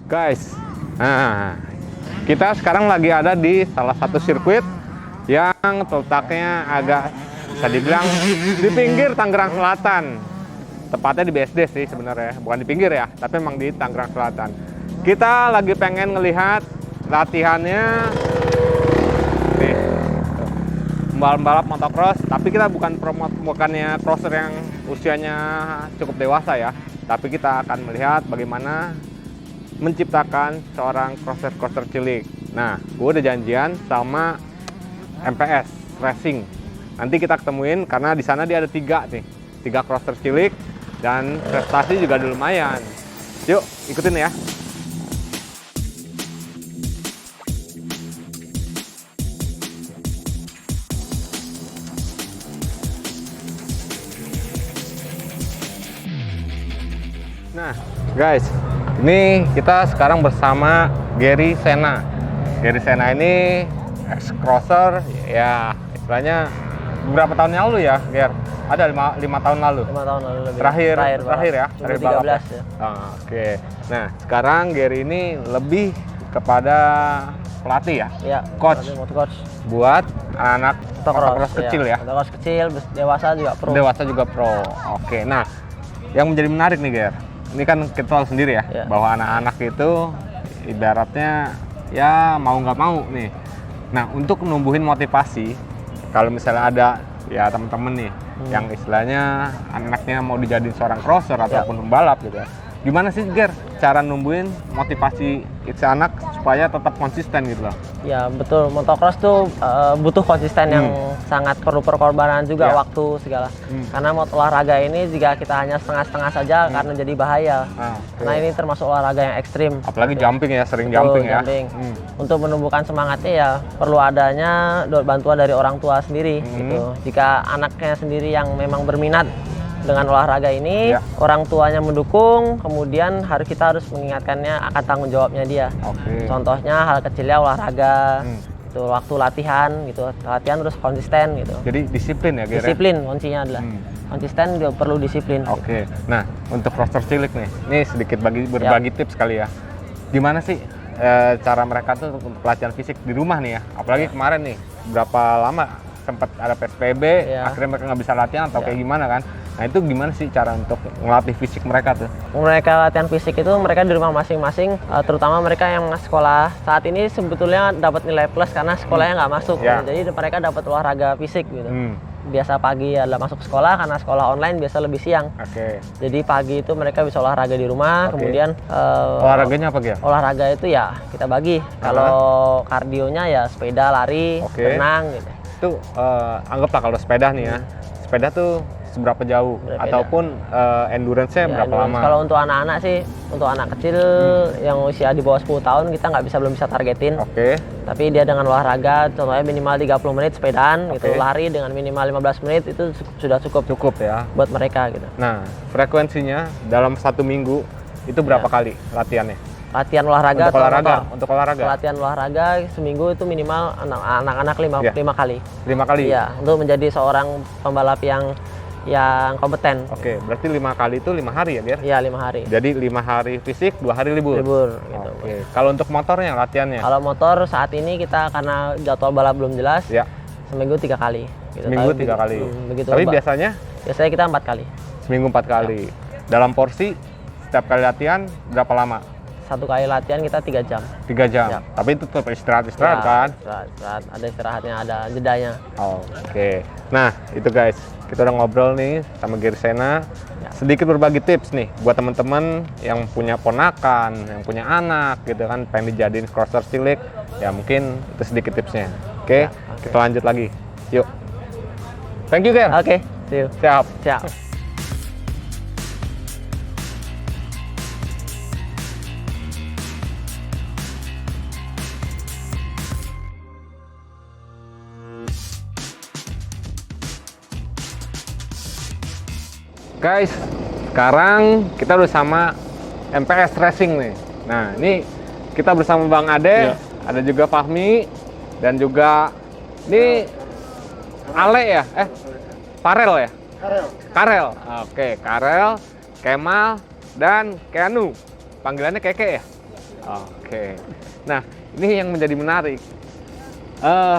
Guys, nah kita sekarang lagi ada di salah satu sirkuit yang letaknya agak bisa dibilang di pinggir Tangerang Selatan. Tepatnya di BSD sih sebenarnya, bukan di pinggir ya, tapi memang di Tangerang Selatan. Kita lagi pengen ngelihat latihannya nih, pembalap motocross, tapi kita bukannya crosser yang usianya cukup dewasa ya, tapi kita akan melihat bagaimana menciptakan seorang crosser cilik. Nah, gue udah janjian sama MPS Racing. Nanti kita ketemuin karena di sana dia ada tiga crosser cilik dan prestasi juga udah lumayan. Yuk, ikutin ya. Nah, guys, ini kita sekarang bersama Gary Sena. Gary Sena ini ex-crosser, ya istilahnya beberapa tahun yang lalu ya, Ger? Ada 5 tahun lalu. 5 tahun lalu lebih. Terakhir ya, terakhir balap. 2013 ya. Oke. Nah, sekarang Gary ini lebih kepada pelatih ya? Iya, Coach. coach. Buat anak motocross kecil ya? Motocross kecil, dewasa juga pro. Dewasa juga pro. Oke. Nah, yang menjadi menarik nih, Ger. Ini kan kita tahu sendiri ya, bahwa anak-anak itu ibaratnya ya mau nggak mau nih. Nah, untuk numbuhin motivasi, kalau misalnya ada ya temen-temen nih yang istilahnya anaknya mau dijadiin seorang crosser ataupun pembalap gitu ya. Gimana sih, Ger, cara numbuhin motivasi si anak supaya tetap konsisten gitu loh? Ya betul, motocross tuh butuh konsisten yang sangat perlu perkorbanan juga, waktu segala. Karena olahraga ini jika kita hanya setengah-setengah saja karena jadi bahaya. Karena ini termasuk olahraga yang ekstrim. Apalagi jumping ya, sering jumping ya. Untuk menumbuhkan semangatnya ya perlu adanya bantuan dari orang tua sendiri gitu. Jika anaknya sendiri yang memang berminat dengan olahraga ini, orang tuanya mendukung, kemudian kita harus mengingatkannya akan tanggung jawabnya dia. Contohnya hal kecilnya olahraga, itu waktu latihan gitu, latihan terus konsisten gitu. Jadi disiplin ya, Ger? Disiplin kuncinya adalah konsisten, juga perlu disiplin. Oke. Nah, untuk crosser cilik nih, ini sedikit berbagi tips kali ya. Gimana sih cara mereka tuh untuk latihan fisik di rumah nih ya? Apalagi kemarin nih, berapa lama sempat ada PSBB, akhirnya mereka nggak bisa latihan atau kayak gimana kan? Nah, itu gimana sih cara untuk ngelatih fisik mereka tuh? Mereka latihan fisik itu mereka di rumah masing-masing, terutama mereka yang sekolah. Saat ini sebetulnya dapat nilai plus karena sekolahnya nggak masuk, jadi mereka dapat olahraga fisik gitu. Biasa pagi adalah masuk sekolah, karena sekolah online biasa lebih siang. Jadi pagi itu mereka bisa olahraga di rumah, kemudian olahraganya apa, Gia? Olahraga itu ya kita bagi. Kalau kardionya ya sepeda, lari, renang gitu. Itu anggaplah kalau sepeda nih ya, sepeda tuh seberapa jauh ataupun endurance-nya berapa lama? Kalau untuk anak-anak sih, untuk anak kecil yang usia di bawah 10 tahun kita belum bisa targetin. Tapi dia dengan olahraga, contohnya minimal 30 menit sepedaan gitu, lari dengan minimal 15 menit itu sudah cukup ya buat mereka gitu. Nah, frekuensinya dalam 1 minggu itu berapa kali latihannya? Latihan olahraga untuk olahraga. Latihan olahraga seminggu itu minimal anak-anak 5 kali. 5 kali? Iya, untuk menjadi seorang pembalap yang kompeten. Oke, berarti 5 kali itu 5 hari ya, Ger? Iya, 5 hari. Jadi 5 hari fisik, 2 hari libur? Libur, gitu. Oke. Kalau untuk motornya, latihannya? Kalau motor saat ini kita karena jadwal balap belum jelas, seminggu 3 kali. Gitu. Seminggu 3 kali? Tapi biasanya? Biasanya kita 4 kali. Seminggu 4 kali? Dalam porsi, setiap kali latihan berapa lama? 1 kali latihan kita 3 jam. 3 jam? Tapi itu tetap istirahat kan? Istirahat. Ada istirahatnya, ada jedanya. Oke. Nah, itu guys. Kita udah ngobrol nih sama Gary Sena. Sedikit berbagi tips nih buat teman-teman yang punya ponakan, yang punya anak gitu kan, pengen dijadiin crosser cilik. Ya mungkin itu sedikit tipsnya. Oke. Kita lanjut lagi. Yuk. Thank you, Ger. Oke. See you. Siap. Guys, sekarang kita udah sama MPS Racing nih. Nah, ini kita bersama Bang Ade, ada juga Fahmi, dan juga ini Ale ya? Farel ya? Karel. Oke, Karel, Kemal, dan Keanu. Panggilannya Keke ya? Oke. Nah, ini yang menjadi menarik.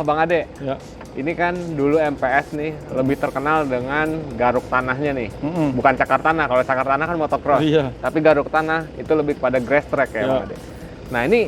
Bang Ade, Ya. ini kan dulu MPS nih lebih terkenal dengan garuk tanahnya nih. Bukan cakar tanah. Kalau cakar tanah kan motocross. Iya. Tapi garuk tanah itu lebih pada grass track ya, Ya. Bang Ade. Nah, ini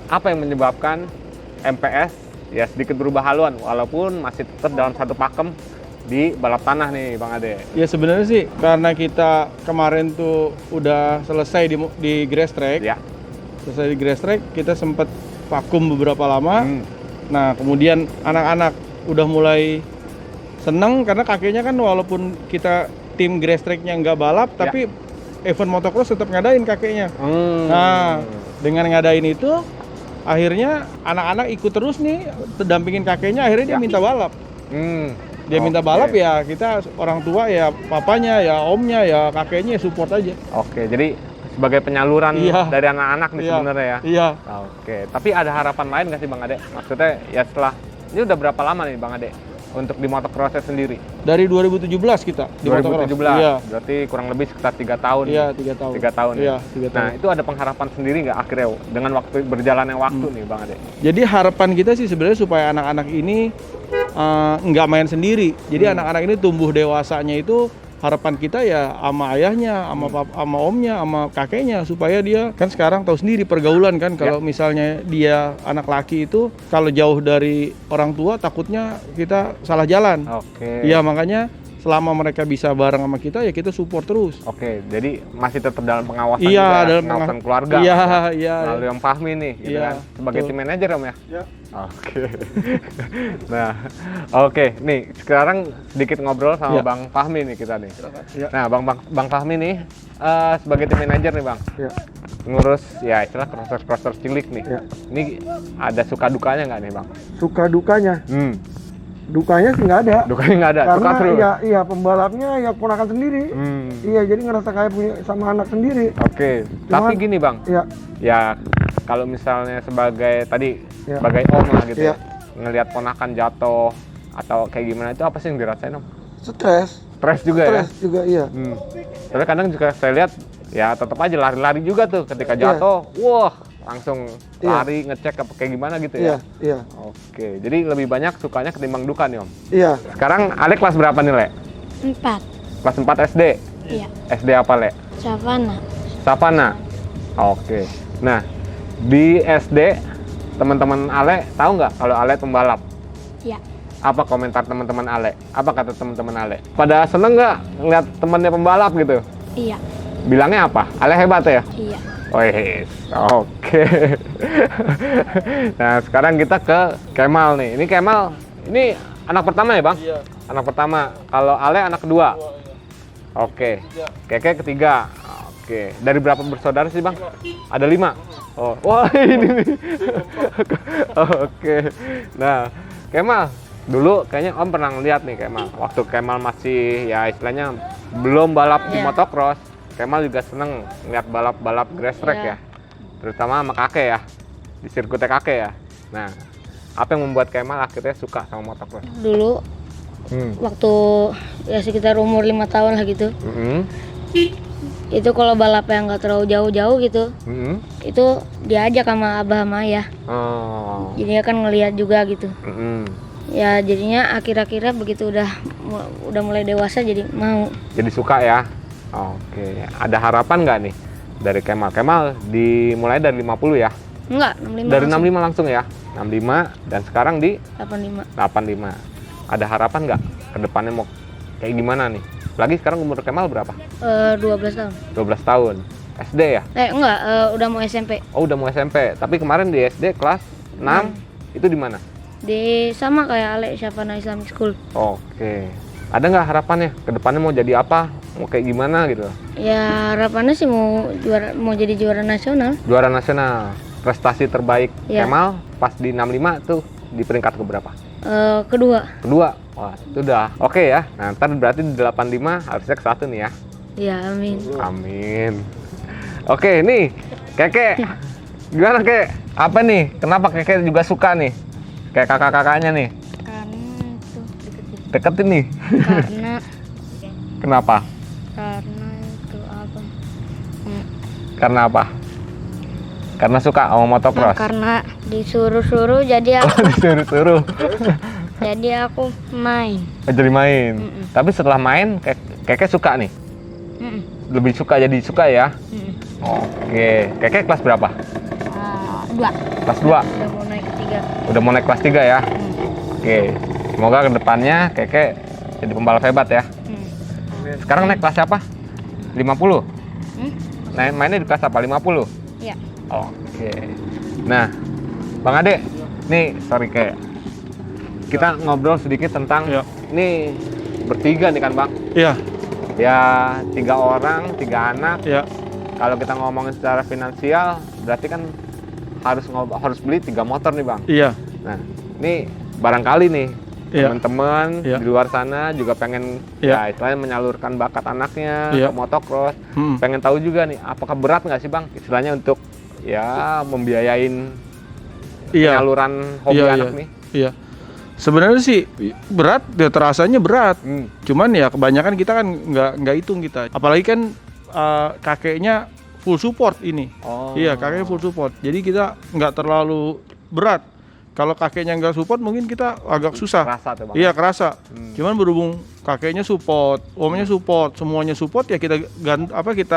apa yang menyebabkan MPS ya sedikit berubah haluan walaupun masih tetap dalam satu pakem di balap tanah nih, Bang Ade? Ya sebenarnya sih karena kita kemarin tuh udah selesai di grass track. Ya. Selesai di grass track, kita sempat vakum beberapa lama. Nah, kemudian anak-anak udah mulai seneng karena kakeknya kan walaupun kita tim grass tracknya nggak balap, Ya. tapi event motocross tetap ngadain kakeknya. Hmm. Nah, dengan ngadain itu, akhirnya anak-anak ikut terus nih, dampingin kakeknya, akhirnya dia Ya. minta balap. Dia minta Oke. balap ya, kita orang tua ya, papanya ya, omnya ya, kakeknya ya support aja. Oke, jadi sebagai penyaluran Iya. dari anak-anak nih Iya. sebenarnya ya. Iya. Oke, tapi ada harapan lain nggak sih Bang Ade? Maksudnya ya setelah ini udah berapa lama nih Bang Ade untuk di motocrossnya sendiri? Dari 2017 kita di motocross. 2017. Iya. Berarti kurang lebih sekitar 3 tahun. Iya, nih. 3 tahun. 3 tahun. Iya, ya? 3 Nah, tahun. itu ada pengharapan sendiri nggak akhirnya dengan waktu berjalannya waktu nih Bang Ade? Jadi harapan kita sih sebenarnya supaya anak-anak ini nggak main sendiri. Jadi anak-anak ini tumbuh dewasanya itu harapan kita ya sama ayahnya, sama omnya, sama kakeknya supaya dia kan sekarang tahu sendiri pergaulan kan kalau misalnya dia anak laki itu kalau jauh dari orang tua takutnya kita salah jalan. Oke. Iya, makanya selama mereka bisa bareng sama kita ya kita support terus. Oke, jadi masih tetap dalam pengawasan Iya, juga, dalam pengawasan keluarga. Iya, ya? iya. Melalui Om Fahmi nih, gitu Iya, kan. Sebagai betul. tim manajer Om ya? Ya. Oke. Nah, oke. Nih, sekarang sedikit ngobrol sama Ya. Bang Fahmi nih kita nih. Ya. Nah, Bang Fahmi nih sebagai tim manajer nih Bang. Ya. Ngurus ya istilah crosser cilik nih. Ya. Ini ada suka dukanya nggak nih Bang? Suka dukanya, dukanya sih nggak ada. Dukanya nggak ada, suka Karena terus. iya pembalapnya ya ponakan sendiri. Iya, jadi ngerasa kayak punya sama anak sendiri. Oke, tapi Cuman- gini Bang. Iya, Ya, kalau misalnya sebagai tadi Ya. sebagai om lah gitu Ya. ya, ngelihat ponakan jatuh atau kayak gimana itu apa sih yang dirasain Om? stres. Stres juga Stres juga iya. ya. Tapi kadang juga saya lihat ya tetap aja lari-lari juga tuh ketika Iya. jatuh, wah langsung Iya. lari ngecek apa kayak gimana gitu Iya, ya. iya. Oke, jadi lebih banyak sukanya ketimbang duka nih Om. Iya, Sekarang Alek kelas berapa nih Le? 4. Kelas 4 SD. Iya. SD apa Le? Savana. Savana. Oke. Nah, di SD teman-teman Ale tahu nggak kalau Ale pembalap? Iya. Apa komentar teman-teman Ale? Apa kata teman-teman Ale? Pada seneng nggak ngeliat temannya pembalap gitu? Iya. Bilangnya apa? Ale hebat ya? Iya. Wih, oke. Nah, sekarang kita ke Kemal nih. Ini Kemal, ini anak pertama ya Bang? Iya. Anak pertama. Kalau Ale anak kedua? Oke. Keke ketiga. Oke. Dari berapa bersaudara sih Bang? Ada 5. Oh, wah ini nih. Oke. Nah, Kemal, dulu kayaknya Om pernah ngeliat nih Kemal. Waktu Kemal masih ya istilahnya belum balap di Iya. motocross, Kemal juga seneng ngeliat balap-balap grass track Iya. ya. Terutama sama kakek ya, di sirkuitnya kakek ya. Nah, apa yang membuat Kemal akhirnya suka sama motocross? Dulu waktu ya sekitar umur 5 tahun lah gitu. Itu kalau balap yang nggak terlalu jauh-jauh gitu, itu diajak sama abah sama ayah. Oh. Jadinya kan ngelihat juga gitu. Mm-mm. Ya jadinya akhir-akhirnya begitu udah mulai dewasa jadi mau. Jadi suka ya. Oke. Ada harapan nggak nih dari Kemal? Kemal dimulai dari 50 ya? Enggak, 65 Dari langsung. 65 langsung ya? 65 dan sekarang di 85. 85. Ada harapan nggak ke depannya mau kayak gimana nih? Lagi sekarang umur Kemal berapa? 12 tahun. 12 tahun. SD ya? Enggak, udah mau SMP. Oh, udah mau SMP. Tapi kemarin di SD kelas 6 itu di mana? Di sama kayak Ale Savana Islamic School. Oke. Ada nggak harapannya? Ke depannya mau jadi apa? Mau kayak gimana gitu? Ya harapannya sih mau jadi juara nasional. Juara nasional. Prestasi terbaik Iya. Kemal pas di 65 tuh di peringkat keberapa? Kedua. Kedua. Wah, itu udah oke ya. Nah, ntar berarti di 85 harusnya ke 1 nih ya. Ya amin. Amin. Oke, nih Keke. Gimana Kek? Apa nih? Kenapa Keke juga suka nih? Kayak kakak-kakaknya nih. Karena itu Deketin nih. karena Kenapa? karena itu apa? Karena apa? Karena suka sama Nah, motocross. karena disuruh-suruh jadi aku Disuruh-suruh. jadi aku main. Jadi main. Tapi setelah main, Keke suka nih. Mm-mm. Lebih suka jadi suka ya. Mm-mm. Oke. Keke kelas berapa? 2. Kelas 2. Udah mau naik 3. Udah mau naik kelas 3 ya. Oke. Semoga kedepannya Keke jadi pembalap hebat ya. Sekarang naik kelas apa? 50? Nah, mainnya di kelas apa? 50? Ya. Oke. Nah, Bang Ade, nih sorry kayak kita ngobrol sedikit tentang Ya. ini bertiga nih kan Bang? Iya, Ya 3 orang, 3 anak. iya. Kalau kita ngomongin secara finansial, berarti kan harus beli 3 motor nih Bang. Iya. Nah, ini barangkali nih Iya. teman-teman Iya. di luar sana juga pengen Iya. ya istilahnya menyalurkan bakat anaknya Iya. ke motocross. Hmm. Pengen tahu juga nih, apakah berat nggak sih Bang istilahnya untuk ya membiayain Iya. penyaluran hobi Iya, anak iya. nih? Iya. Sebenarnya sih berat, ya terasanya berat. Hmm. Cuman ya kebanyakan kita kan nggak hitung kita. Apalagi kan kakeknya full support ini. Oh. Iya, kakeknya full support. Jadi kita nggak terlalu berat. Kalau kakeknya nggak support mungkin kita agak susah. Kerasa tuh Bang. Iya, kerasa. Cuman berhubung kakeknya support, omnya support, semuanya support ya kita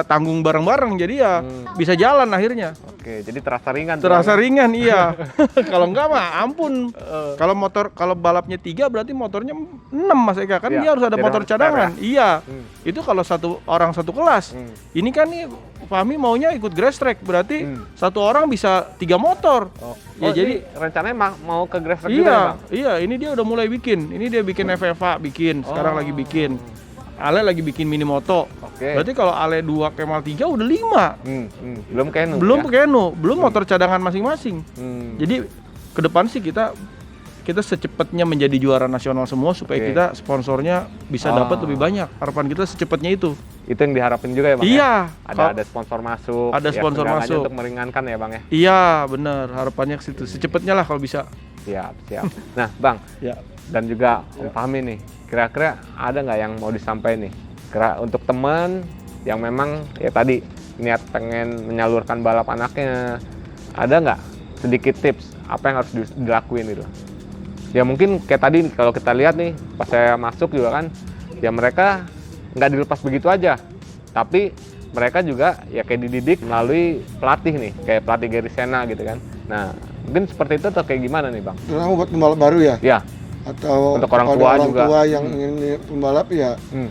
tanggung bareng-bareng. Jadi ya bisa jalan akhirnya. Oke, jadi terasa ringan. tuh, Terasa Bang. ringan, iya. Kalau enggak mah ampun. Kalau balapnya 3 berarti motornya 6 Mas Eka. Kan Iya, dia harus ada jadi motor harus cadangan. spare Iya. Hmm. Itu kalau satu orang satu kelas. Ini kan nih Fahmi maunya ikut grass track, berarti satu orang bisa 3 motor. Oh, Ya, jadi rencananya mau ke Grass Track juga ya iya, Bang? iya, ini dia udah mulai bikin. Ini dia bikin FFA, sekarang lagi bikin. Ale lagi bikin mini moto. Oke. Berarti kalau Ale 2 Kemal 3 udah 5. Belum Kenu Belum ya? Keno, belum motor cadangan masing-masing. Hmm. Jadi ke depan sih kita secepatnya menjadi juara nasional semua supaya Oke. kita sponsornya bisa dapat lebih banyak. Harapan kita secepatnya itu. Itu yang diharapin juga ya Bang? Iya. Ya? Ada sponsor masuk. Ada sponsor seenggaknya masuk. Untuk meringankan ya Bang ya? Iya, benar. Harapannya ke situ. Secepatnya lah kalau bisa. Siap. Nah Bang, Ya. dan juga Om Fahmi nih, kira-kira ada nggak yang mau disampaikan nih? Untuk teman yang memang ya tadi niat pengen menyalurkan balap anaknya, ada nggak sedikit tips apa yang harus dilakuin gitu? Ya mungkin kayak tadi kalau kita lihat nih pas saya masuk juga kan, ya mereka nggak dilepas begitu aja, tapi mereka juga ya kayak dididik melalui pelatih nih, kayak pelatih Gary Sena gitu kan. Nah mungkin seperti itu atau kayak gimana nih Bang? Terutama buat pembalap baru ya, Ya. atau Untuk orang kepada tua orang juga. tua yang ingin pembalap ya, Hmm.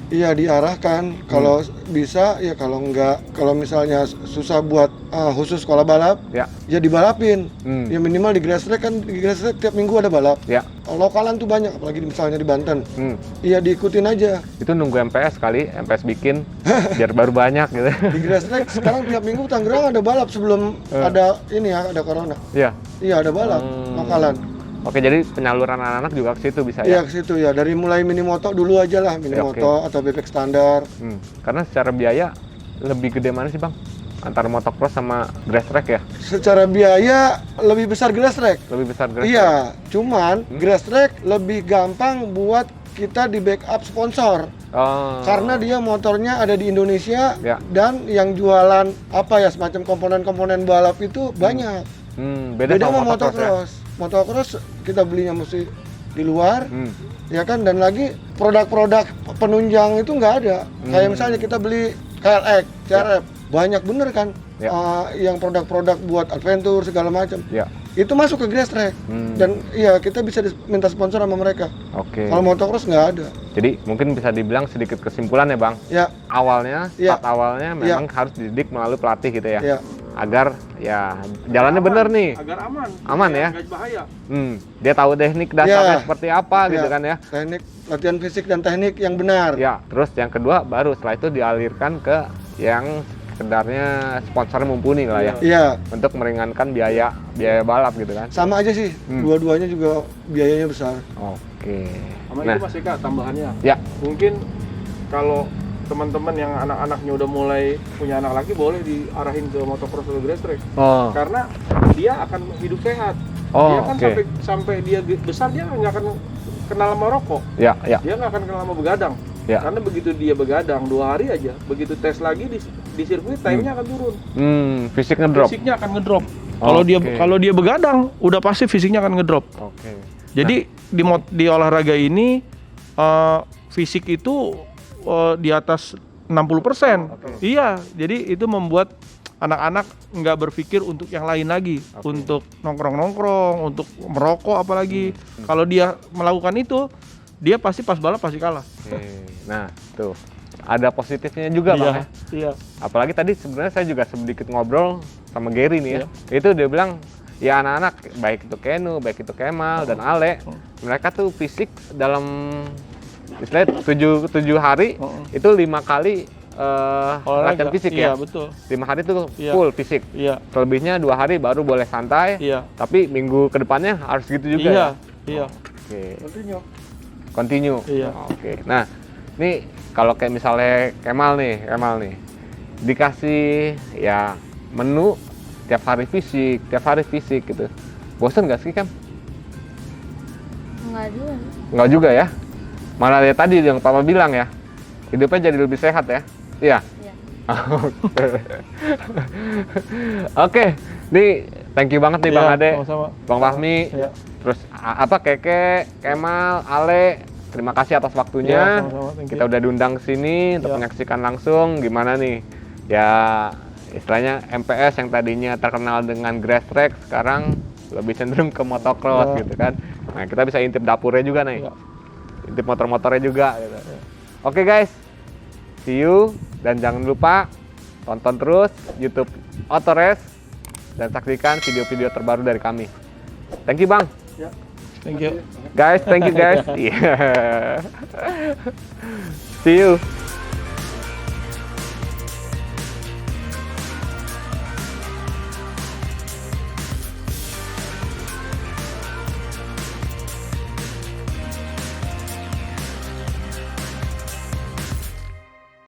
iya diarahkan. Kalau bisa ya, kalau enggak, kalau misalnya susah buat khusus sekolah balap, Ya. ya dibalapin. Hmm. Ya minimal di grass track kan, di grass track tiap minggu ada balap. Ya. Lokalan tuh banyak, apalagi misalnya di Banten. Hmm. Iya diikutin aja. Itu nunggu MPS kali, MPS bikin biar baru banyak gitu. Di grass track sekarang tiap minggu Tangerang ada balap sebelum ada ini ya, ada corona. Iya. Iya ada balap, lokalan. Oke, jadi penyaluran anak-anak juga ke situ bisa Iya ya? ke situ ya, dari mulai mini moto dulu aja lah, mini Oke. moto atau bebek standar. Karena secara biaya lebih gede mana sih Bang? Antara motocross sama grass track ya? Secara biaya lebih besar grass track. Lebih besar grass track? Iya, cuman grass track lebih gampang buat kita di backup sponsor. Oh. Karena dia motornya ada di Indonesia Ya. dan yang jualan apa ya semacam komponen-komponen balap itu banyak. Beda sama motocross ya? motocross. Motocross kita belinya mesti di luar, ya kan, dan lagi produk-produk penunjang itu nggak ada. Kayak misalnya kita beli KLX, CRF, banyak bener kan, Ya. yang produk-produk buat adventure segala macam. Ya. Itu masuk ke grass track, dan iya kita bisa minta sponsor sama mereka. Oke. Kalau motocross nggak ada. Jadi mungkin bisa dibilang sedikit kesimpulan ya Bang? Ya, Awalnya, Iya. start awalnya memang harus dididik melalui pelatih gitu ya? ya. Agar ya jalannya bener nih. Agar aman. Aman ya? Nggak bahaya. Dia tahu teknik dasarnya Ya. seperti apa gitu Ya. kan ya? Teknik latihan fisik dan teknik yang benar. Ya, terus yang kedua baru setelah itu dialirkan ke yang sekedarnya sponsornya mumpuni lah ya, Iya, untuk meringankan biaya balap gitu kan. sama aja sih. Dua-duanya juga biayanya besar. Oke. Sama Nah, itu Mas Eka tambahannya. ya, Mungkin kalau teman-teman yang anak-anaknya udah mulai punya anak laki boleh diarahin ke motocross atau grass track. oh, Karena dia akan hidup sehat. Oh, Dia kan oke. sampai dia besar dia nggak akan kenal sama rokok. ya, Dia nggak akan kenal sama begadang. Ya. Karena begitu dia begadang 2 hari aja, begitu tes lagi di sirkuit time-nya akan turun. Fisik ngedrop. Fisiknya akan ngedrop. Kalau dia begadang, udah pasti fisiknya akan ngedrop. Oke. Jadi di olahraga ini fisik itu di atas 60%. Iya, jadi itu membuat anak-anak nggak berpikir untuk yang lain lagi, untuk nongkrong-nongkrong, untuk merokok apalagi. Kalau dia melakukan itu, dia pasti pas balap pasti kalah. Nah, tuh. Ada positifnya juga, Bang, ya? Iya. Apalagi tadi sebenarnya saya juga sedikit ngobrol sama Gary nih ya. Itu dia bilang, ya anak-anak, baik itu Kenu, baik itu Kemal, dan Ale, mereka tuh fisik dalam istilahnya 7 hari, itu 5 kali latihan fisik ya? Iya, betul. 5 hari itu full fisik. Iya. Selebihnya 2 hari baru boleh santai, tapi minggu kedepannya harus gitu juga ya? Iya. Oke. Continue. Iya. Oke. Nah, ini kalau kayak misalnya Kemal nih, dikasih ya menu tiap hari fisik gitu. Bosan nggak sih, Kem? Nggak juga ya? Malah ya tadi yang Papa bilang ya, hidupnya jadi lebih sehat ya? Iya? Oke, nih thank you banget nih Bang Ade, sama-sama. Bang Fahmi, terus Keke, Kemal, Ale, terima kasih atas waktunya. Sama-sama, Kita udah diundang ke sini untuk menyaksikan langsung gimana nih, ya istilahnya MPS yang tadinya terkenal dengan grass track sekarang lebih cenderung ke motocross gitu kan. Nah kita bisa intip dapurnya juga nih, intip motor-motornya juga gitu. Oke guys, see you, dan jangan lupa tonton terus YouTube Autores dan saksikan video-video terbaru dari kami. Thank you Bang. Thank you. Guys, thank you guys. Yeah. See you.